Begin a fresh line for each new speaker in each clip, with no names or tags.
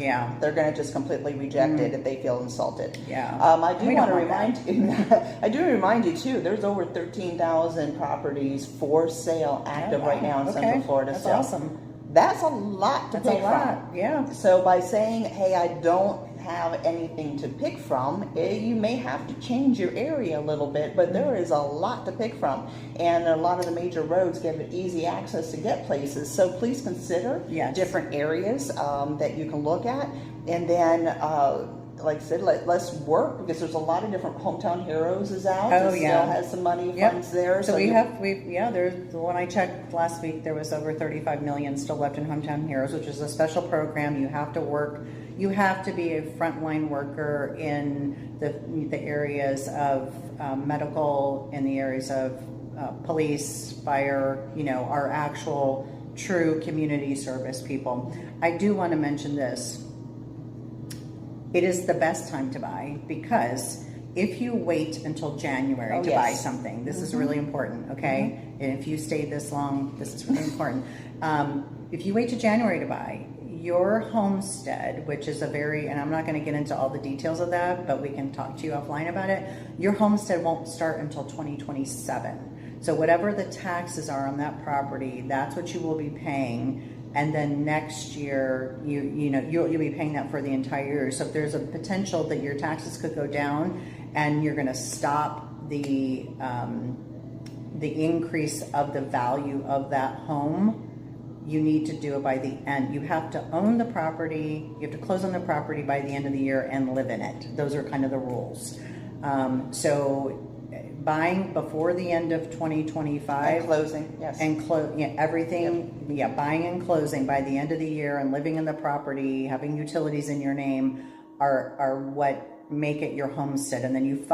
Yeah.
They're going to just completely reject it if they feel insulted.
Yeah.
I do want to remind you, I do remind you too, there's over 13,000 properties for sale active right now in Central Florida.
That's
so
awesome.
That's a lot to pick from.
Yeah.
So by saying, hey, I don't have anything to pick from, you may have to change your area a little bit, but there is a lot to pick from. And a lot of the major roads give it easy access to get places. So please consider different areas that you can look at. And then, like I said, let's work, because there's a lot of different Hometown Heroes is out.
Oh,
Still has some money funds there.
So there's the one I checked last week, there was over 35 million still left in Hometown Heroes, which is a special program. You have to work, you have to be a frontline worker in the areas of medical, in the areas of police, fire, our actual true community service people. I do want to mention this. It is the best time to buy, because if you wait until January to buy something, this is really important, okay? And if you stay this long, this is really important. If you wait to January to buy, your homestead, which is and I'm not going to get into all the details of that, but we can talk to you offline about it. Your homestead won't start until 2027. So whatever the taxes are on that property, that's what you will be paying. And then next year, you'll be paying that for the entire year. So if there's a potential that your taxes could go down, and you're going to stop the increase of the value of that home, you need to do it by the end. You have to own the property. You have to close on the property by the end of the year and live in it. Those are kind of the rules. So buying before the end of 2025
and closing, yes,
and everything, buying and closing by the end of the year, and living in the property, having utilities in your name are what make it your homestead. And then you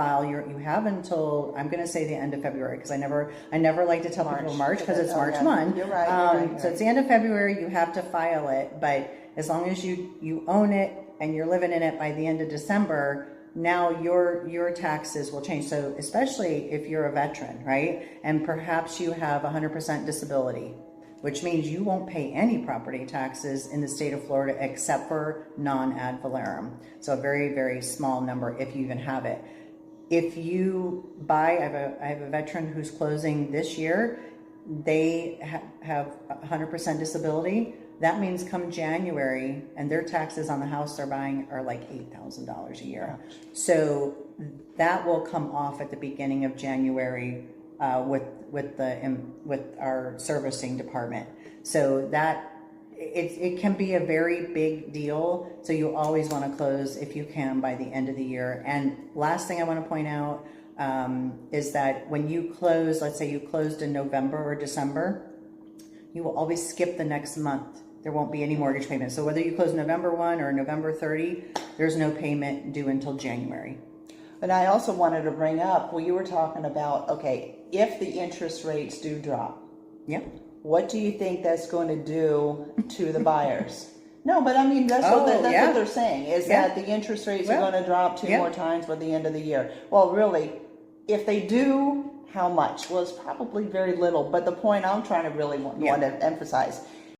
have until, I'm going to say the end of February, because I never like to tell people March, because it's March 1.
You're right.
So it's the end of February, you have to file it, but as long as you own it and you're living in it by the end of December, now your taxes will change. So especially if you're a veteran, right? And perhaps you have 100% disability, which means you won't pay any property taxes in the state of Florida except for non-ad valorem. So a very, very small number, if you even have it. If you buy, I have a veteran who's closing this year. They have 100% disability. That means come January, and their taxes on the house they're buying are like $8,000 a year. So that will come off at the beginning of January with our servicing department. So that it can be a very big deal. So you always want to close, if you can, by the end of the year. And last thing I want to point out is that when you close, let's say you closed in November or December, you will always skip the next month. There won't be any mortgage payment. So whether you close November 1 or November 30, there's no payment due until January.
And I also wanted to bring up, you were talking about, okay, if the interest rates do drop, what do you think that's going to do to the buyers? No, but I mean, that's what they're saying, is that the interest rates are going to drop two more times by the end of the year. Well, really, if they do, how much? Well, it's probably very little. But the point I'm trying to really want to emphasize